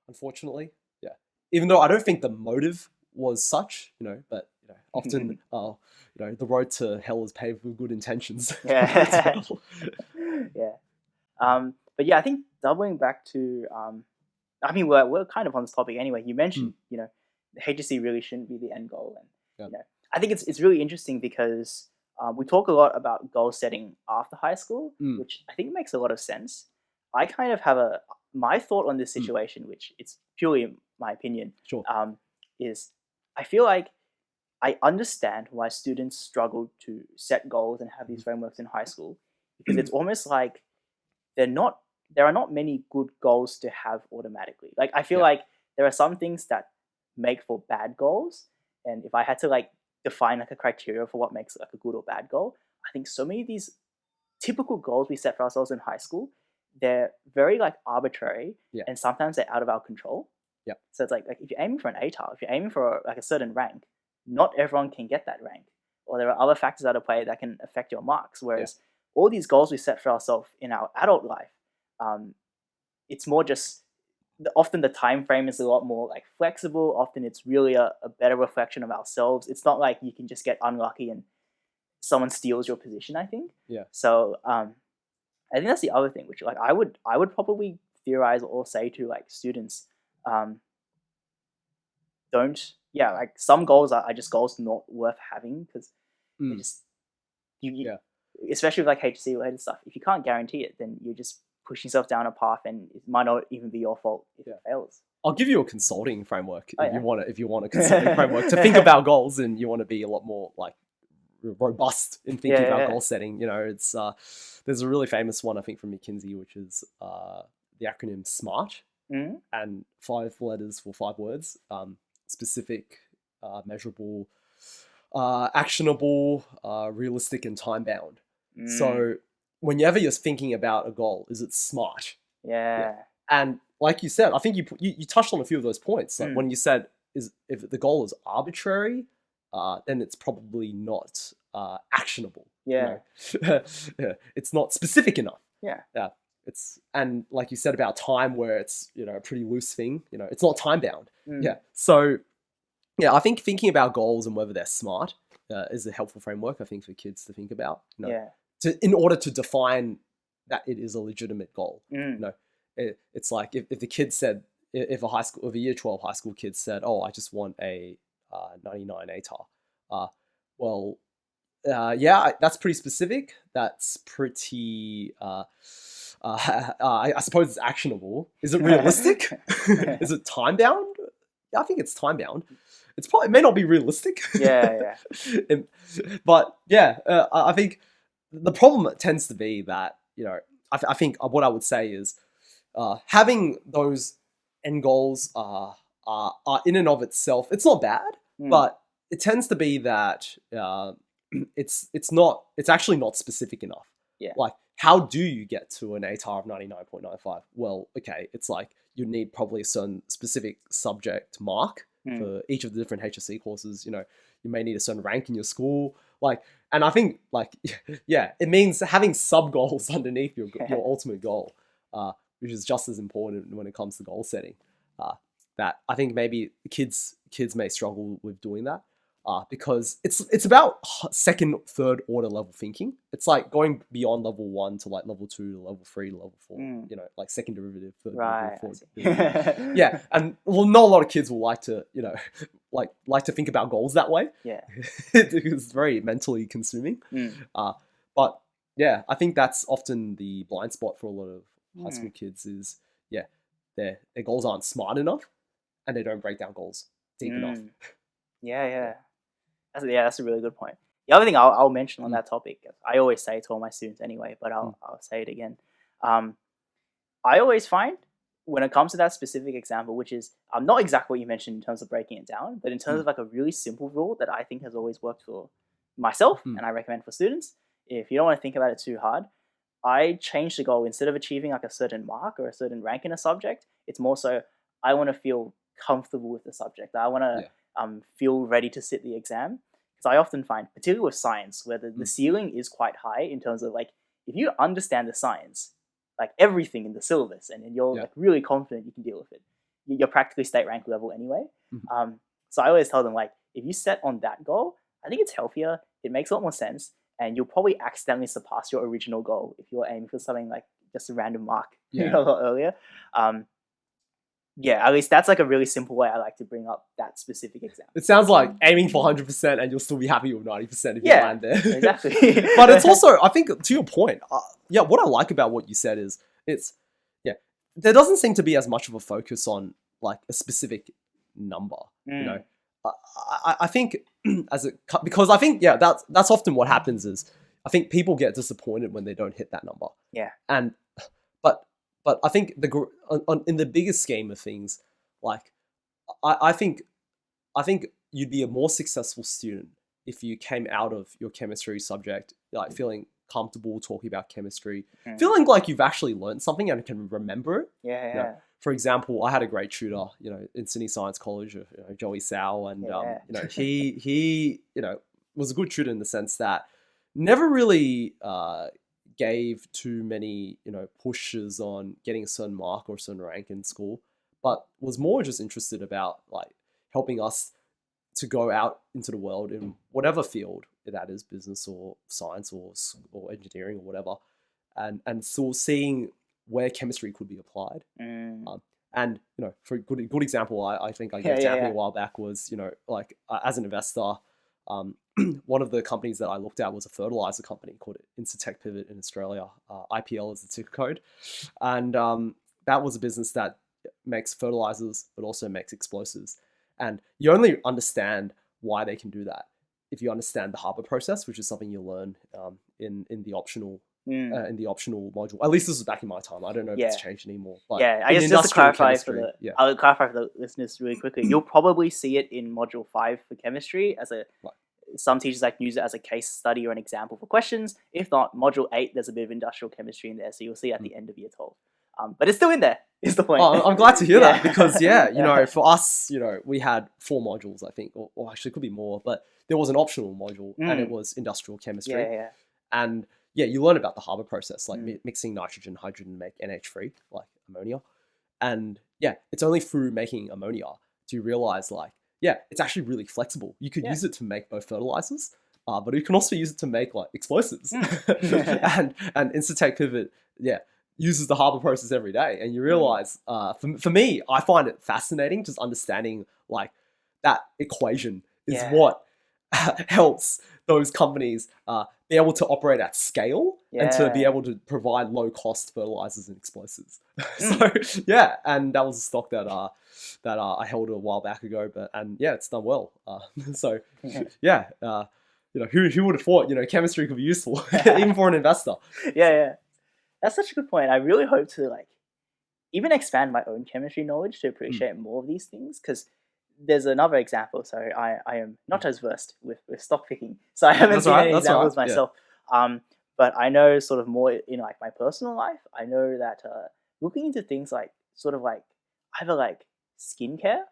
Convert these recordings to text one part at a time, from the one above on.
unfortunately. Yeah. Even though I don't think the motive was such, but often the road to hell is paved with good intentions as Yeah. well. Yeah. But yeah, I think doubling back to, I mean, we're kind of on this topic anyway. You Mm, mentioned, the HSC really shouldn't be the end goal, and yeah. I think it's really interesting because we talk a lot about goal setting after high school, Mm, which I think makes a lot of sense. I kind of have my thought on this mm, situation, which it's purely my opinion, sure. um, is I feel like I understand why students struggle to set goals and have these frameworks in high school because it's almost like they're not there are not many good goals to have automatically. Like I feel Yeah. like there are some things that make for bad goals, and if I had to like define like a criteria for what makes like a good or bad goal, I think so many of these typical goals we set for ourselves in high school, they're very like arbitrary, Yeah. and sometimes they're out of our control. Yeah. So it's like if you're aiming for an ATAR, if you're aiming for like a certain rank, not everyone can get that rank, or there are other factors at play that can affect your marks. Yeah. Whereas all these goals we set for ourselves in our adult life, um, it's more just often the time frame is a lot more like flexible. Often it's really a better reflection of ourselves. It's not like you can just get unlucky and someone steals your position. I think Yeah. so. I think that's the other thing, which like I would probably theorize or say to like students, um, don't like some goals are just goals not worth having because they Mm, just you yeah. especially with like HC related stuff. If you can't guarantee it, then you're just pushing yourself down a path, and it might not even be your fault if Yeah. it fails. I'll give you a consulting framework Oh if you want a consulting framework to think about goals and you want to be a lot more like robust in yeah, thinking yeah, about yeah. goal setting. It's there's a really famous one I think from McKinsey, which is the acronym SMART, Mhm. and 5 letters for 5 words: specific, measurable, actionable, realistic, and time bound. Mm, So whenever you're thinking about a goal, is it SMART? Yeah. yeah. And like you said, I think you touched on a few of those points. Like Mm, when you said, is if the goal is arbitrary, then it's probably not actionable. yeah. Yeah, it's not specific enough. Yeah. Yeah, and like you said about time, where it's a pretty loose thing. It's not time bound. Mm, Yeah, so yeah, I think thinking about goals and whether they're smart is a helpful framework. I think for kids to think about. yeah. In order to define that it is a legitimate goal. Mm, You know, it's like if the kid said, if a year 12 high school kid said, "Oh, I just want a 99 ATAR," well, yeah, that's pretty specific. That's pretty. I suppose it's actionable. Is it realistic? Is it time bound? I think it's time bound. It may not be realistic. yeah. But yeah, I think the problem tends to be that I think what I would say is having those end goals are in and of itself, it's not bad, Mm, but it tends to be that it's actually not specific enough. yeah. Like, how do you get to an ATAR of 99.95? Well, okay, it's like you need probably a certain specific subject mark Mm, for each of the different HSC courses. You may need a certain rank in your school, like, and I think like yeah, it means having sub goals underneath your ultimate goal, which is just as important when it comes to goal setting. That I think maybe kids may struggle with doing that, because it's about second, third order level thinking. It's like going beyond level 1 to like level 2 to level 3 to level 4. mm, Like second derivative, third derivative, right. I fourth see. derivative. Yeah, and well, not a lot of kids will like to like to think about goals that way yeah. because it's very mentally consuming. Mm, But yeah, I think that's often the blind spot for a lot of high mm, school kids is yeah, their goals aren't smart enough and they don't break down goals deep enough. mm. Yeah, Yeah. yeah. That's a really good point. The other thing I'll mention on Mm, that topic, I always say to all my students anyway, but mm, I'll say it again. Um, I always find when it comes to that specific example, which is not exactly what you mentioned in terms of breaking it down, but in terms mm, of like a really simple rule that I think has always worked for myself mm, and I recommend for students. If you don't want to think about it too hard, I change the goal instead of achieving like a certain mark or a certain rank in a subject. It's more so I want to feel comfortable with the subject. I want to yeah. feel ready to sit the exam. Because I often find, particularly with science, where the Mm, ceiling is quite high in terms of like if you understand the science, like everything in the syllabus, and you're yeah. like really confident you can deal with it. you're practically state rank level anyway. Mhm. So I always tell them, like, if you set on that goal, I think it's healthier. It makes a lot more sense, and you'll probably accidentally surpass your original goal if you're aiming for something like just a random mark Yeah. a lot earlier. Yeah, at least that's like a really simple way I like to bring up that specific example. It sounds like aiming for 100% and you'll still be happy with 90% if you Yeah, land there. exactly. But it's also, I think, to your point, yeah, what I like about what you said is there doesn't seem to be as much of a focus on like a specific number. You know, I think because I think that's often what happens is I think people get disappointed when they don't hit that number. Yeah. And but I think in the bigger scheme of things, like I think you'd be a more successful student if you came out of your chemistry subject like feeling comfortable talking about chemistry, feeling like you've actually learned something and can remember it. Yeah. You know, for example, I had a great tutor, you know, in Sydney Science College, Joey Sao, and you know, he was a good tutor in the sense that never really gave too many, you know, pushes on getting a certain mark or a certain rank in school, but was more just interested about like helping us to go out into the world in whatever field that is, business or science or engineering or whatever, and still seeing where chemistry could be applied. And you know, for a good example, I think I gave a while back was, you know, like as an investor, one of the companies that I looked at was a fertilizer company called Incitec Pivot in Australia. IPL is the ticker code, and that was a business that makes fertilizers but also makes explosives. And you only understand why they can do that if you understand the Haber process, which is something you learn in the optional module. At least this was back in my time. I don't know if it's changed anymore. But I guess just to clarify I'll clarify for the listeners really quickly. You'll probably see it in module 5 for chemistry as a. Right. Some teachers like use it as a case study or an example for questions. If not, module 8, there's a bit of industrial chemistry in there, so you'll see it at the end of year 12. But it's still in there, is the point. Oh, I'm glad to hear that because, you know, for us, you know, we had 4 modules, I think, or actually it could be more, but there was an optional module and it was industrial chemistry. And you learn about the Haber process, like mixing nitrogen, hydrogen to make NH3, like ammonia. And it's only through making ammonia do you realize, like, it's actually really flexible. You could use it to make both fertilizers, but you can also use it to make like explosives. and Incitec Pivot, uses the Haber process every day. And you realize, for me, I find it fascinating just understanding like that equation is what helps those companies be able to operate at scale and to be able to provide low cost fertilizers and explosives. So and that was a stock that I held a while back ago, but it's done well. So you know, who would have thought, you know, chemistry could be useful even for an investor. That's such a good point. I really hope to like even expand my own chemistry knowledge to appreciate more of these things, because there's another example. So I am not as versed with stock picking, so I haven't seen any examples myself. But I know sort of more in like my personal life. I know that looking into things like sort of like either like skincare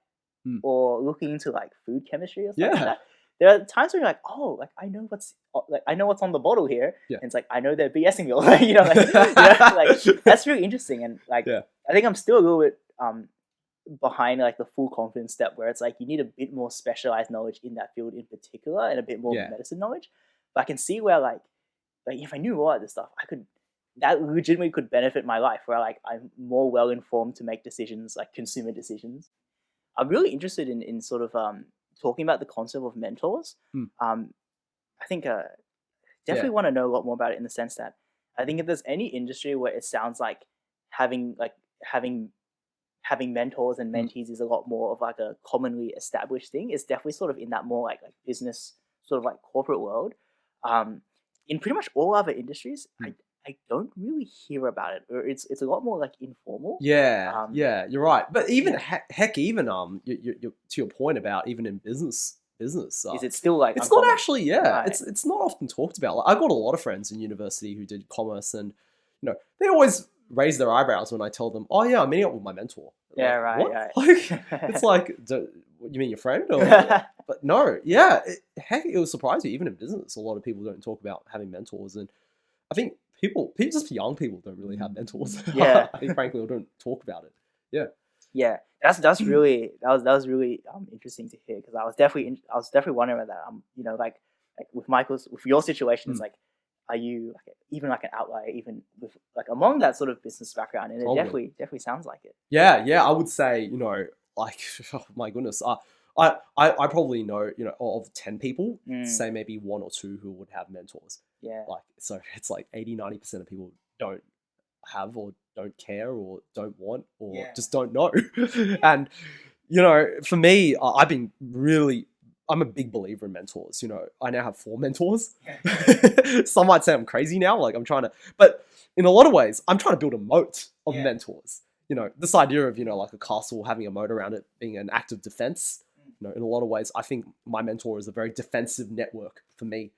or looking into like food chemistry or something like that. There are times where you're like, oh, like I know what's on the bottle here, and it's like I know they're BSing me, you know, like that's really interesting, and like I think I'm still a little bit behind like the full confidence step where it's like you need a bit more specialized knowledge in that field in particular and a bit more medicine knowledge. But I can see where like if I knew more of this stuff, that legitimately could benefit my life, where like I'm more well informed to make decisions, like consumer decisions. I'm really interested in sort of talking about the concept of mentors. I think definitely want to know a lot more about it, in the sense that I think if there's any industry where it sounds like having mentors and mentees is a lot more of like a commonly established thing, it's definitely sort of in that more like business sort of like corporate world. In pretty much all other industries, I don't really hear about it, or it's a lot more like informal. You're right. But even heck, even you to your point about even in business, is it still like it's uncommon? Not actually. Right. It's not often talked about. Like, I got a lot of friends in university who did commerce, and you know they always raise their eyebrows when I tell them, "Oh yeah, I'm meeting up with my mentor." Yeah, like, right. What? Right. Like, it's like, you mean your friend? Or, but no, heck, it will surprise you. Even in business, a lot of people don't talk about having mentors, and I think people, just young people, don't really have mentors. I think frankly, they don't talk about it. Yeah, that's really that was really interesting to hear, because I was definitely wondering about that. You know, like with Michael's, with your situation, it's like, are you like even like an outlier, even with like among that sort of business background? And it Probably. definitely sounds like it. Yeah, I would say, like, oh my goodness, I probably know, of 10 people, say maybe one or two who would have mentors. Yeah, Like, so it's like 80-90% of people don't have, or don't care, or don't want, or just don't know. And, for me, I'm a big believer in mentors. I now have 4 mentors. Some might say I'm crazy now, like but in a lot of ways, I'm trying to build a moat of mentors. This idea of, like a castle having a moat around it being an act of defense. In a lot of ways, I think my mentor is a very defensive network for me,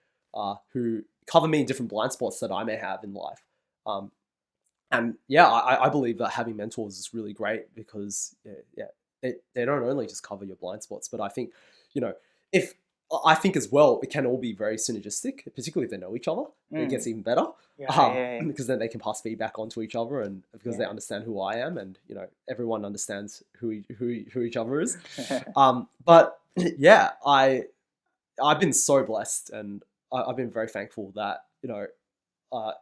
who cover me in different blind spots that I may have in life. And yeah, I believe that having mentors is really great, because they don't only just cover your blind spots, but I think, if I think as well, it can all be very synergistic, particularly if they know each other. It gets even better, because then they can pass feedback on to each other, and because they understand who I am, and everyone understands who each other is. But yeah, I've been so blessed, and I've been very thankful that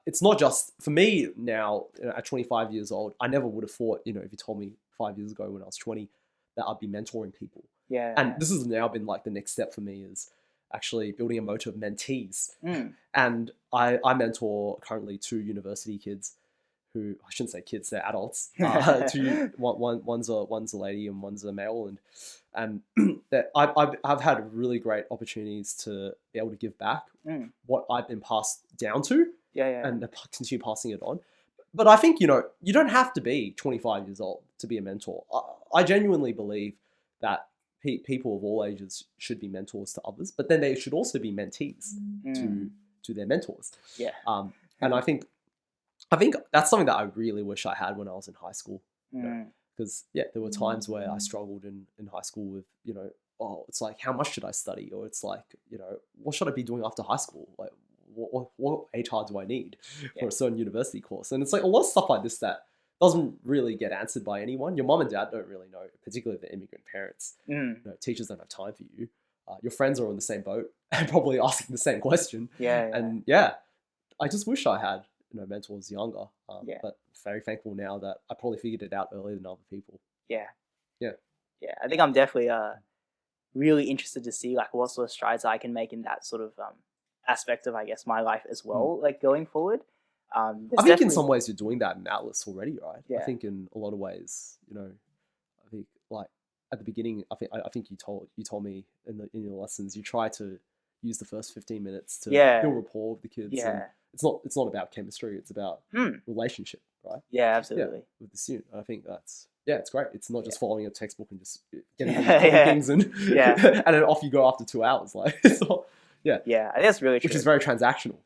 it's not just for me now, at 25 years old. I never would have thought, if you told me 5 years ago when I was 20, that I'd be mentoring people. And this has now been like the next step for me, is actually building a moat of mentees. And I mentor currently 2 university kids who, I shouldn't say kids, they're adults. One's a lady and one's a male, and that I've had really great opportunities to be able to give back what I've been passed down to, and continue passing it on. But I think, you don't have to be 25 years old to be a mentor. I genuinely believe that people of all ages should be mentors to others, but then they should also be mentees to their mentors. And I think that's something that I really wish I had when I was in high school. Because there were times where I struggled in high school with, it's like, how much should I study? Or it's like, what should I be doing after high school? Like, what HR do I need for a certain university course? And it's like a lot of stuff like this that doesn't really get answered by anyone. Your mom and dad don't really know, particularly the immigrant parents. Teachers don't have time for you. Your friends are on the same boat and probably asking the same question. And I just wish I had mentors younger. But very thankful now that I probably figured it out earlier than other people. I think I'm definitely really interested to see like what sort of strides I can make in that sort of aspect of, I guess, my life as well, like going forward. I think in some ways you're doing that in Atlas already, right? I think in a lot of ways, I think like at the beginning, I think you told me in your lessons, you try to use the first 15 minutes to build rapport with the kids. And it's not about chemistry, it's about relationship, right? Absolutely. With the student. And I think that's it's great. It's not just following a textbook and just getting things and and then off you go after 2 hours. Like it's not, I think that's really true. Which is very transactional.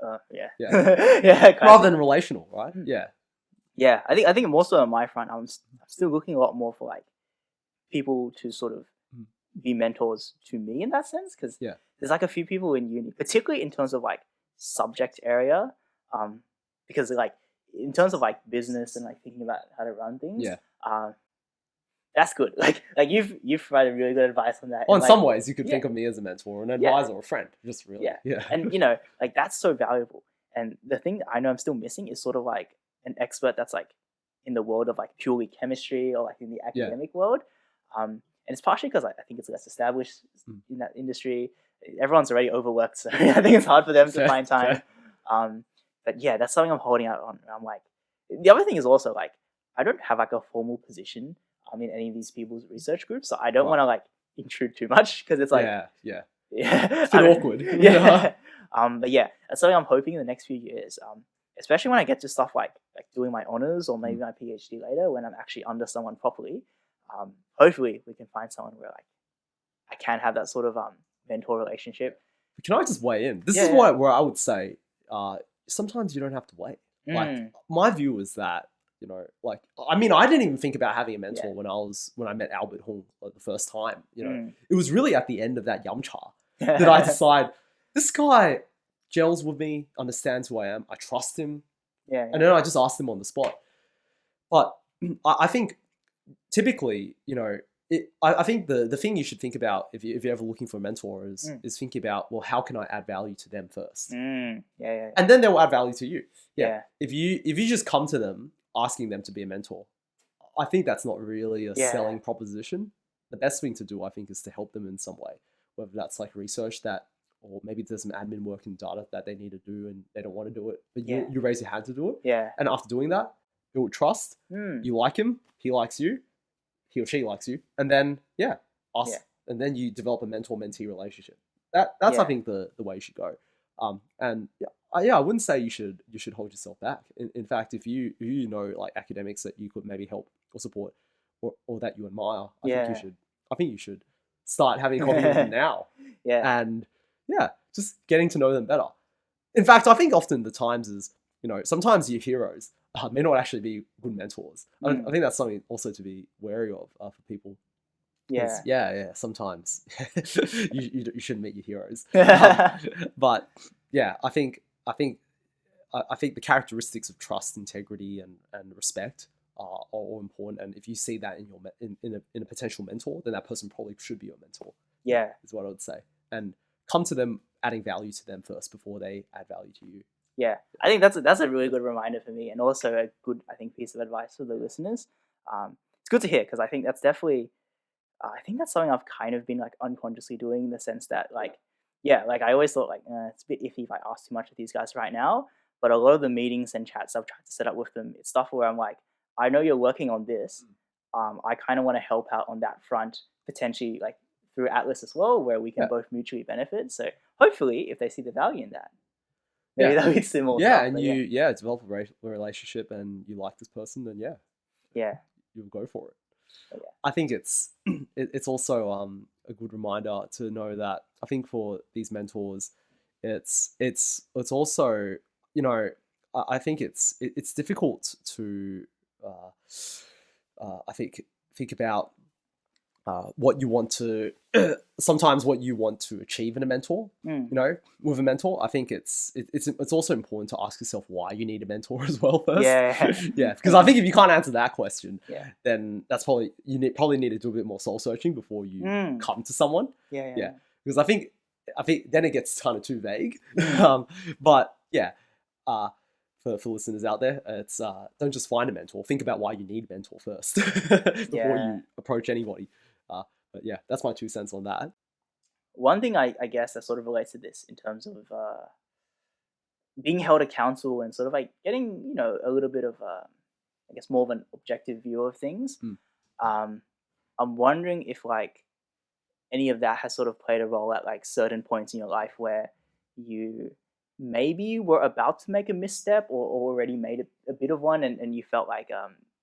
Rather than relational, right? I think more so on my front, I'm still looking a lot more for like people to sort of be mentors to me in that sense, because there's like a few people in uni, particularly in terms of like subject area, because like in terms of like business and like thinking about how to run things, that's good. Like you've provided really good advice on that. Well, in some ways, you could think of me as a mentor, an advisor, or a friend. Just really, And like that's so valuable. And the thing that I know I'm still missing is sort of like an expert that's like in the world of like purely chemistry, or like in the academic world. And it's partially because I think it's less established in that industry. Everyone's already overworked, so I think it's hard for them to find time. But that's something I'm holding out on. I'm like, the other thing is also like, I don't have like a formal position in any of these people's research groups, so I don't want to like intrude too much, because it's like it's a bit awkward. But that's something I'm hoping in the next few years, especially when I get to stuff like doing my honors or maybe my PhD later, when I'm actually under someone properly. Hopefully we can find someone where like I can have that sort of mentor relationship. Can I just weigh in? This is where I would say sometimes you don't have to wait. Like my view is that like, I mean, I didn't even think about having a mentor when I met Albert Hung like, the first time. It was really at the end of that Yumcha that I decide this guy gels with me, understands who I am, I trust him, and then I just asked him on the spot. But I think typically, I think the thing you should think about if you're ever looking for a mentor is thinking about, well, how can I add value to them first? Yeah. And then they'll add value to you. Yeah. If you just come to them asking them to be a mentor, I think that's not really a selling proposition. The best thing to do, I think, is to help them in some way, whether that's like research that, or maybe there's some admin work in data that they need to do and they don't want to do it, but you raise your hand to do it. Yeah. And after doing that, build trust. You like him, he likes you, he or she likes you, and then and then you develop a mentor-mentee relationship. That's I think the way you should go. And I wouldn't say you should hold yourself back. In fact, if you know like academics that you could maybe help or support or that you admire, I think you should start having coffee with them now. And just getting to know them better. In fact, I think often the times is, sometimes your heroes may not actually be good mentors. I think that's something also to be wary of for people. Sometimes you shouldn't meet your heroes. But I think the characteristics of trust, integrity, and respect are all important. And if you see that in a potential mentor, then that person probably should be your mentor. Is what I would say. And come to them adding value to them first before they add value to you. I think that's a really good reminder for me, and also a good, I think, piece of advice for the listeners. It's good to hear, because I think that's definitely I think that's something I've kind of been like unconsciously doing, in the sense that like I always thought like it's a bit iffy if I ask too much of these guys right now. But a lot of the meetings and chats I've tried to set up with them, it's stuff where I'm like, I know you're working on this. I kind of want to help out on that front, potentially like through Atlas as well, where we can both mutually benefit. So hopefully, if they see the value in that, maybe they'll be similar. And you develop a relationship, and you like this person, then you'll go for it. I think it's also a good reminder to know that I think for these mentors, it's also, I think it's difficult to I think about what you want to sometimes what you want to achieve in a mentor. With a mentor, I think it's also important to ask yourself why you need a mentor as well first. Because I think if you can't answer that question, then that's probably probably need to do a bit more soul searching before you come to someone. Because I think then it gets kind of too vague. But for listeners out there, it's don't just find a mentor. Think about why you need a mentor first before you approach anybody. But that's my 2 cents on that. One thing I guess that sort of relates to this, in terms of being held accountable and sort of like getting a little bit of I guess more of an objective view of things. I'm wondering if like any of that has sort of played a role at like certain points in your life where you maybe were about to make a misstep, or already made a bit of one, and you felt like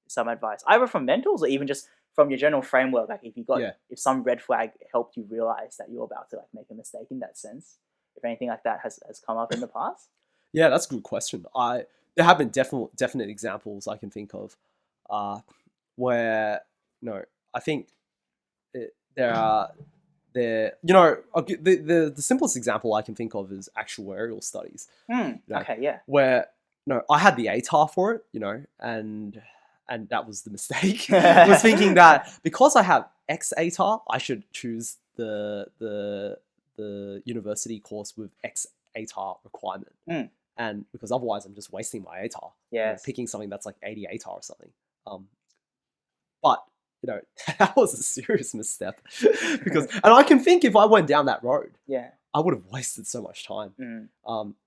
some advice, either from mentors or even just from your general framework, like if some red flag helped you realize that you're about to like make a mistake in that sense, if anything like that has come up in the past. That's a good question. There have been definite examples I can think of where I think the simplest example I can think of is actuarial studies. Where I had the ATAR for it, and that was the mistake. I was thinking that because I have X ATAR, I should choose the university course with X ATAR requirement. And because otherwise I'm just wasting my ATAR. Picking something that's like 80 ATAR or something. But that was a serious misstep. And I can think if I went down that road, I would have wasted so much time.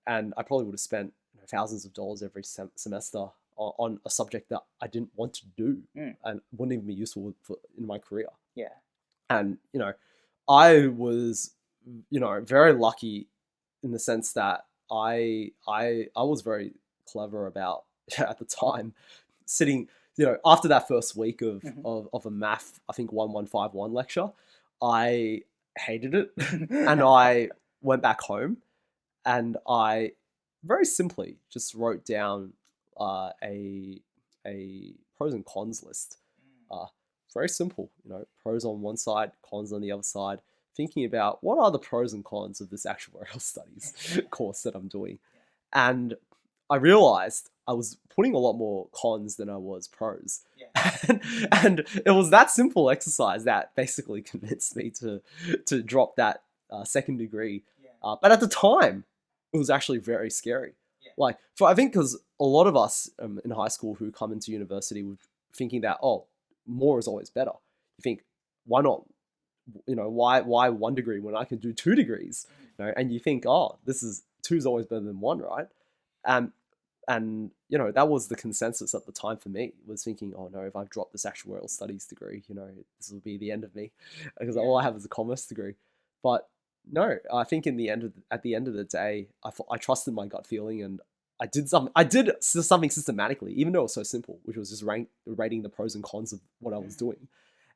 And I probably would have spent thousands of dollars every semester on a subject that I didn't want to do and wouldn't even be useful in my career. And I was very lucky in the sense that I was very clever about at the time sitting. After that first week of a math, I think 1151 lecture, I hated it. And I went back home and I very simply just wrote down a pros and cons list. Very simple, pros on one side, cons on the other side, thinking about what are the pros and cons of this actuarial studies course that I'm doing. And I realized I was putting a lot more cons than I was pros. Yeah. And it was that simple exercise that basically convinced me to drop that second degree. Yeah. But at the time, it was actually very scary. Yeah. Like, for I think because a lot of us in high school who come into university were thinking that, oh, more is always better. You think, why not? Why 1 degree when I can do 2 degrees? And you think, oh, two is always better than one, right? And that was the consensus at the time for me, was thinking, oh no, if I drop this actuarial studies degree, this will be the end of me, because all I have is a commerce degree. But no, I think at the end of the day, I trusted my gut feeling, and I did something systematically, even though it was so simple, which was just rating the pros and cons of what I was doing.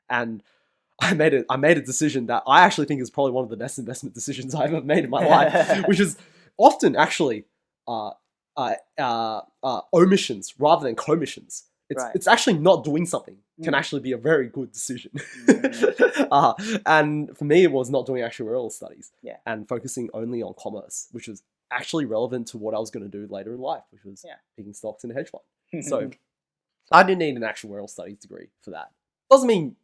And I made a decision that I actually think is probably one of the best investment decisions I ever made in my life, which is often actually omissions rather than commissions. It's actually not doing something can actually be a very good decision. And for me, it was not doing actuarial studies and focusing only on commerce, which was actually relevant to what I was going to do later in life, which was picking stocks in a hedge fund. So I didn't need an actuarial studies degree for that. Doesn't mean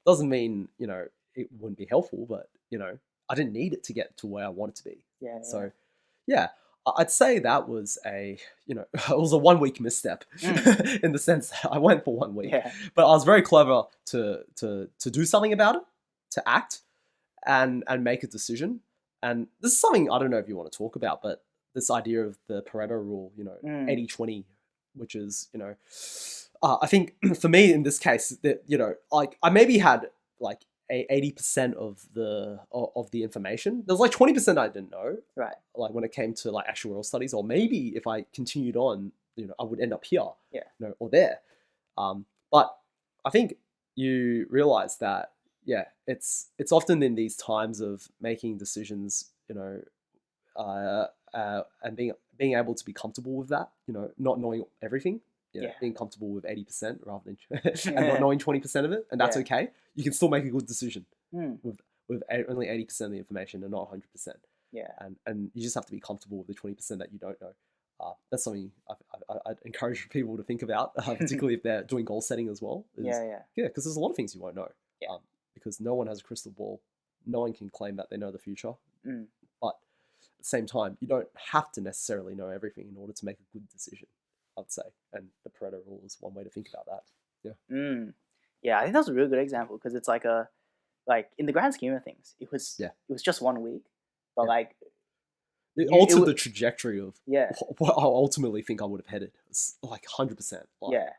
it wouldn't be helpful, but I didn't need it to get to where I wanted to be. So I'd say that was it was a 1 week misstep in the sense that I went for 1 week, but I was very clever to do something about it, to act and make a decision. And this is something I don't know if you want to talk about, but this idea of the Pareto rule, 80-20, which is, I think for me in this case that, like I maybe had like 80% of the information. There's like 20% I didn't know. Right. Like when it came to like actuarial studies, or maybe if I continued on, I would end up here. Yeah. Or there. But I think you realize that, it's often in these times of making decisions, and being able to be comfortable with that, not knowing everything. Being comfortable with 80% rather than and not knowing 20% of it, and that's okay. You can still make a good decision with only 80% of the information and not 100%. Yeah. And you just have to be comfortable with the 20% that you don't know. That's something I'd encourage people to think about, particularly if they're doing goal setting as well. Because there's a lot of things you won't know. Because no one has a crystal ball. No one can claim that they know the future. But at the same time, you don't have to necessarily know everything in order to make a good decision, I'd say. And the Pareto rule is one way to think about that. Yeah, I think that's a really good example, because it's like in the grand scheme of things, it was just 1 week, but like it altered the trajectory of what I ultimately think I would have headed. It's like 100%. And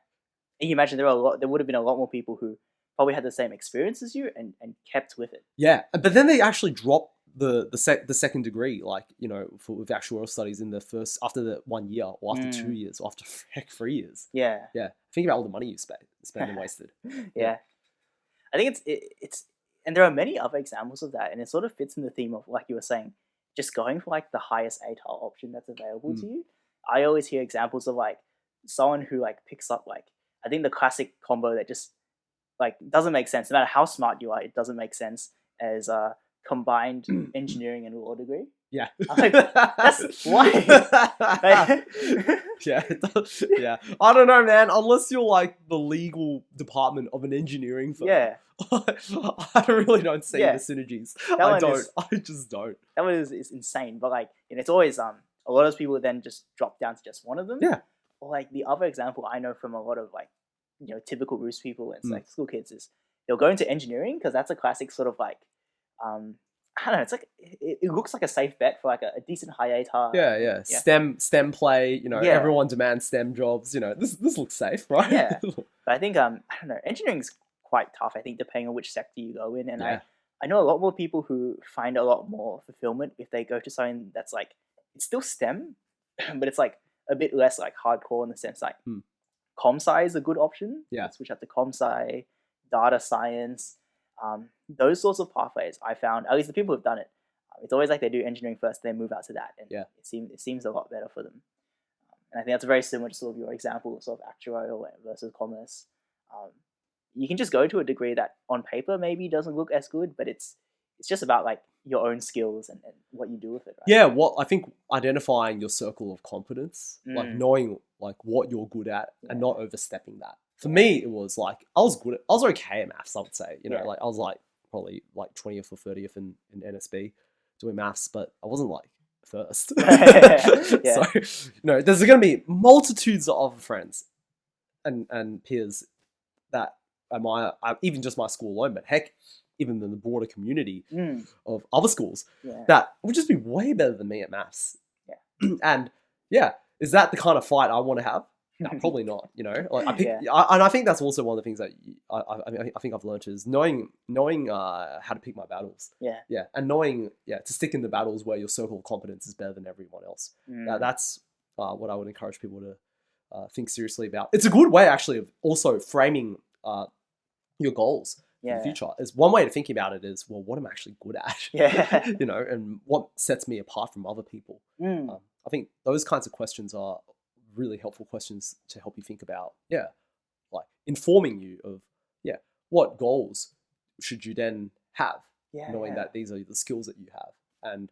you imagine there would have been a lot more people who probably had the same experience as you and kept with it. Yeah, but then they actually dropped the second degree, like, with actuarial studies in the first, after the 1 year, or after 2 years, or after 3 years. Think about all the money you spent and wasted. I think it's and there are many other examples of that, and it sort of fits in the theme of, like you were saying, just going for like the highest ATAR option that's available to you. I always hear examples of like someone who like picks up, like, I think the classic combo that just like doesn't make sense, no matter how smart you are, it doesn't make sense, as combined engineering and law degree. I'm like, that's why. It does. I don't know, man. Unless you're like the legal department of an engineering firm. I really don't see the synergies. I just don't. That one is insane. But like, it's always a lot of people then just drop down to just one of them. Or like the other example I know from a lot of like, typical Roost people and like school kids is they'll go into engineering because that's a classic sort of like, I don't know. It's like it looks like a safe bet for like a decent high ATAR. STEM play. Everyone demands STEM jobs. This looks safe, right? But I think I don't know. Engineering's quite tough. I think depending on which sector you go in, and I know a lot more people who find a lot more fulfillment if they go to something that's like, it's still STEM, but it's like a bit less like hardcore in the sense like comsci is a good option. Switch up to comsci, data science. Those sorts of pathways I found, at least the people who've done it, it's always like they do engineering first, then move out to that, and it seems a lot better for them. And I think that's very similar to sort of your example of sort of actuarial versus commerce. You can just go to a degree that on paper maybe doesn't look as good, but it's it's just about like your own skills and what you do with it, right? Yeah, what I think identifying your circle of competence, like Mm. knowing like what you're good at and Yeah. not overstepping that. For me, it was like I was okay at maths, I would say. You know, Yeah. like I was like probably like 20th or 30th in NSB doing maths, but I wasn't like first. Yeah. So, you know, there's gonna be multitudes of other friends and peers that even just my school alone, but heck, even in the broader community Mm. of other schools Yeah. that would just be way better than me at maths. Yeah. And yeah, is that the kind of fight I want to have? No, probably not. You know, like I pick, Yeah. and I think that's also one of the things that I think I've learned is knowing how to pick my battles. Yeah. Yeah, and knowing to stick in the battles where your circle of competence is better than everyone else. Mm. That's what I would encourage people to think seriously about. It's a good way actually of also framing your goals for the future. Is one way to think about it is, well, what am I actually good at? Yeah. You know, and what sets me apart from other people. Mm. I think those kinds of questions are really helpful questions to help you think about, like informing you of, what goals should you then have, knowing that these are the skills that you have, and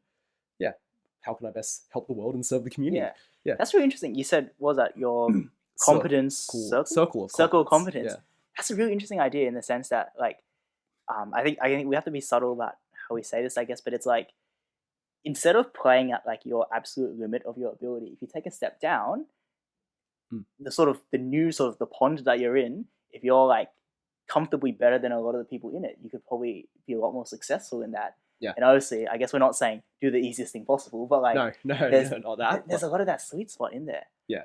how can I best help the world and serve the community? Yeah. That's really interesting. You said, what was that your competence circle of competence? Yeah. That's a really interesting idea in the sense that, like, I think we have to be subtle about how we say this, I guess, but it's like, instead of playing at like your absolute limit of your ability, if you take a step down, the pond that you're in, if you're like comfortably better than a lot of the people in it, you could probably be a lot more successful in that. Yeah. And obviously, I guess we're not saying do the easiest thing possible, but like there's not that. There's a lot of that sweet spot in there. Yeah.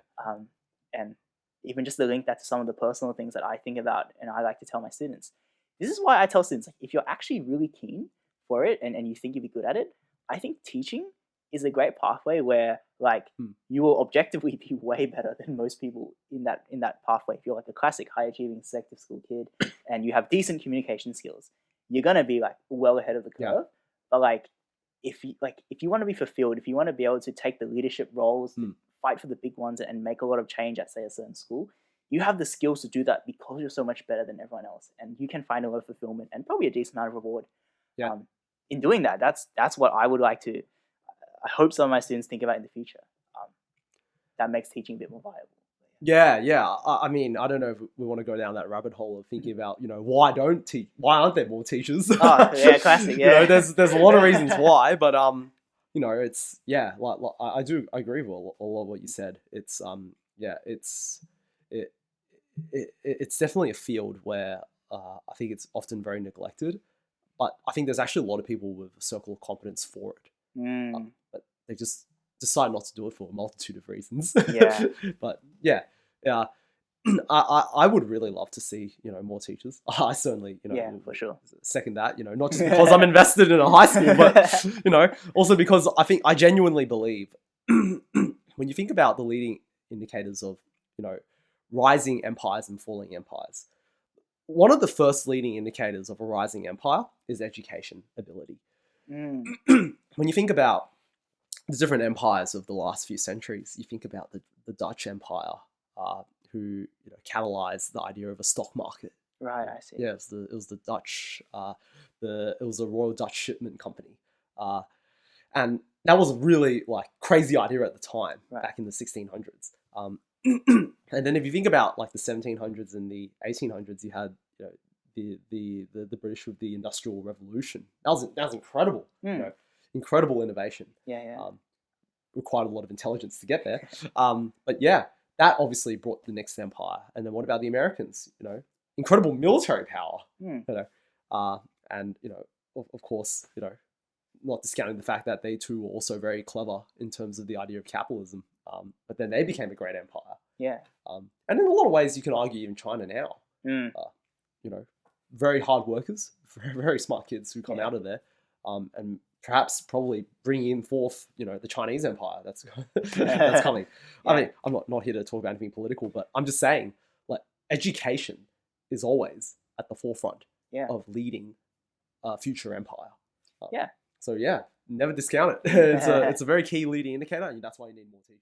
And even just to link that to some of the personal things that I think about and I like to tell my students. This is why I tell students, like, if you're actually really keen for it and you think you'd be good at it, I think teaching is a great pathway where like you will objectively be way better than most people in that pathway. If you're like a classic high achieving selective school kid and you have decent communication skills, you're gonna be like well ahead of the curve. Yeah. But like if you want to be fulfilled, if you want to be able to take the leadership roles, fight for the big ones and make a lot of change at say a certain school, you have the skills to do that because you're so much better than everyone else, and you can find a lot of fulfillment and probably a decent amount of reward in doing that. That's what I would like to. I hope some of my students think about in the future. That makes teaching a bit more viable. Yeah. I mean, I don't know if we want to go down that rabbit hole of thinking about, why aren't there more teachers? Oh, yeah, classic. Yeah. There's a lot of reasons why, but it's like I agree with a lot of what you said. It's it's definitely a field where I think it's often very neglected, but I think there's actually a lot of people with a circle of competence for it. But they just decide not to do it for a multitude of reasons. Yeah. But I would really love to see more teachers. I certainly for sure second that. Not just because I'm invested in a high school, but also because I genuinely believe when you think about the leading indicators of rising empires and falling empires, one of the first leading indicators of a rising empire is education ability. When you think about the different empires of the last few centuries, you think about the Dutch Empire, who catalyzed the idea of a stock market. Right, I see. Yeah, it was the Dutch, it was the Royal Dutch Shipment Company, and that was a really like crazy idea at the time, back in the 1600s. And then if you think about like the 1700s and the 1800s, you had the British with the Industrial Revolution. That was incredible. Incredible innovation. Required a lot of intelligence to get there. But yeah, that obviously brought the next empire. And then what about the Americans? Incredible military power. And of course, not discounting the fact that they too were also very clever in terms of the idea of capitalism. But then they became a great empire. And in a lot of ways, you can argue even China now. Very hard workers, very, very smart kids who come out of there, and perhaps probably bringing forth, the Chinese empire that's that's coming. I mean, I'm not here to talk about anything political, but I'm just saying, like, education is always at the forefront of leading a future empire. So never discount it. It's a very key leading indicator, and that's why you need more teachers.